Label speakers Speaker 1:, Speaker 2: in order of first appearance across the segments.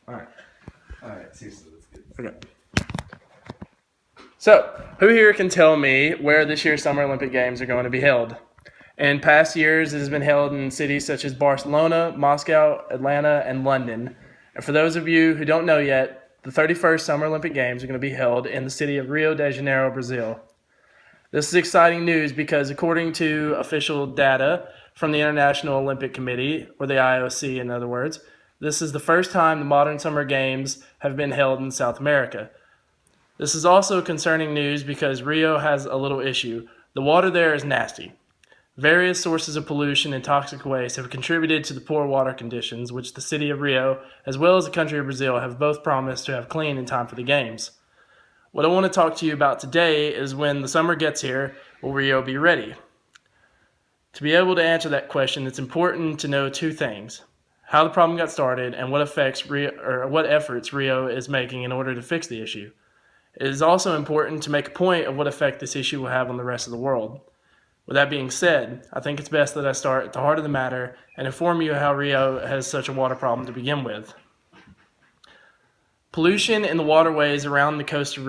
Speaker 1: All right. Seriously, let's get this.
Speaker 2: Okay. So, who here can tell me where this year's Summer Olympic Games are going to be held? In past years, it has been held in cities such as Barcelona, Moscow, Atlanta, and London. And for those of you who don't know yet, the 31st Summer Olympic Games are going to be held in the city of Rio de Janeiro, Brazil. This is exciting news because according to official data from the International Olympic Committee, or the IOC in other words, this is the first time the modern Summer Games have been held in South America. This is also concerning news because Rio has a little issue. The water there is nasty. Various sources of pollution and toxic waste have contributed to the poor water conditions, which the city of Rio, as well as the country of Brazil, have both promised to have clean in time for the Games. What I want to talk to you about today is when the summer gets here, will Rio be ready? To be able to answer that question, it's important to know two things: how the problem got started and what efforts Rio is making in order to fix the issue. It is also important to make a point of what effect this issue will have on the rest of the world. With that being said, I think it's best that I start at the heart of the matter and inform you how Rio has such a water problem to begin with. Pollution in the waterways around the coast of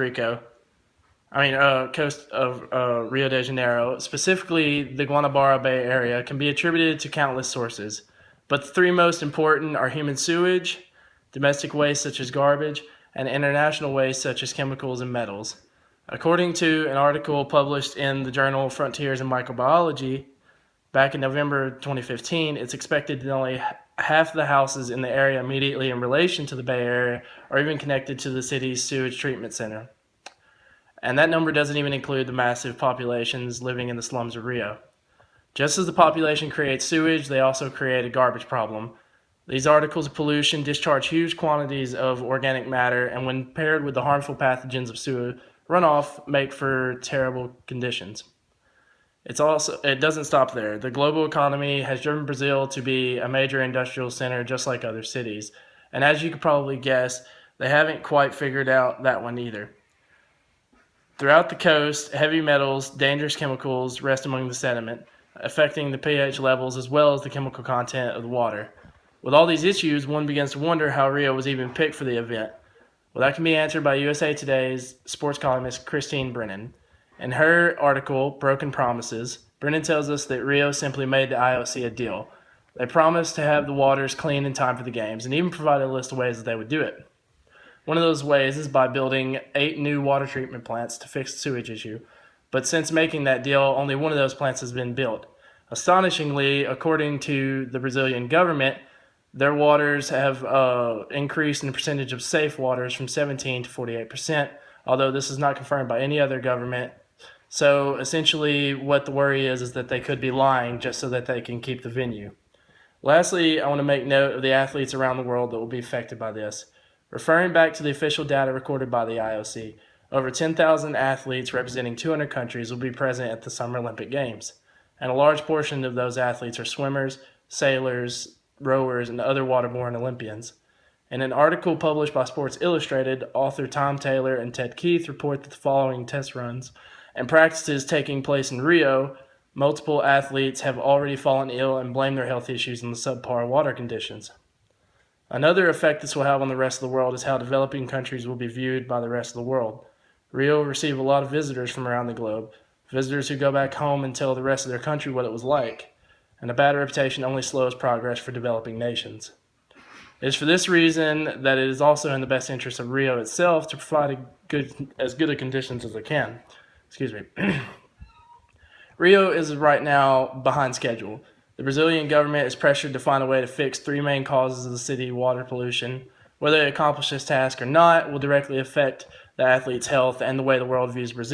Speaker 2: Rio de Janeiro, specifically the Guanabara Bay area, can be attributed to countless sources. But the three most important are human sewage, domestic waste such as garbage, and international waste such as chemicals and metals. According to an article published in the journal Frontiers in Microbiology back in November 2015, it's expected that only half the houses in the area immediately in relation to the Bay Area are even connected to the city's sewage treatment center. And that number doesn't even include the massive populations living in the slums of Rio. Just as the population creates sewage, they also create a garbage problem. These articles of pollution discharge huge quantities of organic matter, and when paired with the harmful pathogens of sewer runoff, make for terrible conditions. It doesn't stop there. The global economy has driven Brazil to be a major industrial center just like other cities. And as you could probably guess, they haven't quite figured out that one either. Throughout the coast, heavy metals, dangerous chemicals rest among the sediment, affecting the pH levels as well as the chemical content of the water. With all these issues, one begins to wonder how Rio was even picked for the event. Well, that can be answered by USA Today's sports columnist Christine Brennan. In her article, Broken Promises, Brennan tells us that Rio simply made the IOC a deal. They promised to have the waters clean in time for the Games and even provided a list of ways that they would do it. One of those ways is by building 8 new water treatment plants to fix the sewage issue. But since making that deal, only one of those plants has been built. Astonishingly, according to the Brazilian government, their waters have increased in the percentage of safe waters from 17 to 48%, although this is not confirmed by any other government. So essentially what the worry is that they could be lying just so that they can keep the venue. Lastly, I want to make note of the athletes around the world that will be affected by this. Referring back to the official data recorded by the IOC, over 10,000 athletes representing 200 countries will be present at the Summer Olympic Games, and a large portion of those athletes are swimmers, sailors, rowers, and other waterborne Olympians. In an article published by Sports Illustrated, author Tom Taylor and Ted Keith report that the following test runs and practices taking place in Rio, multiple athletes have already fallen ill and blame their health issues on the subpar water conditions. Another effect this will have on the rest of the world is how developing countries will be viewed by the rest of the world. Rio will receive a lot of visitors from around the globe, visitors who go back home and tell the rest of their country what it was like. And a bad reputation only slows progress for developing nations. It is for this reason that it is also in the best interest of Rio itself to provide as good conditions as it can. Rio is right now behind schedule. The Brazilian government is pressured to find a way to fix 3 main causes of the city water pollution. Whether they accomplish this task or not will directly affect the athletes' health and the way the world views Brazil.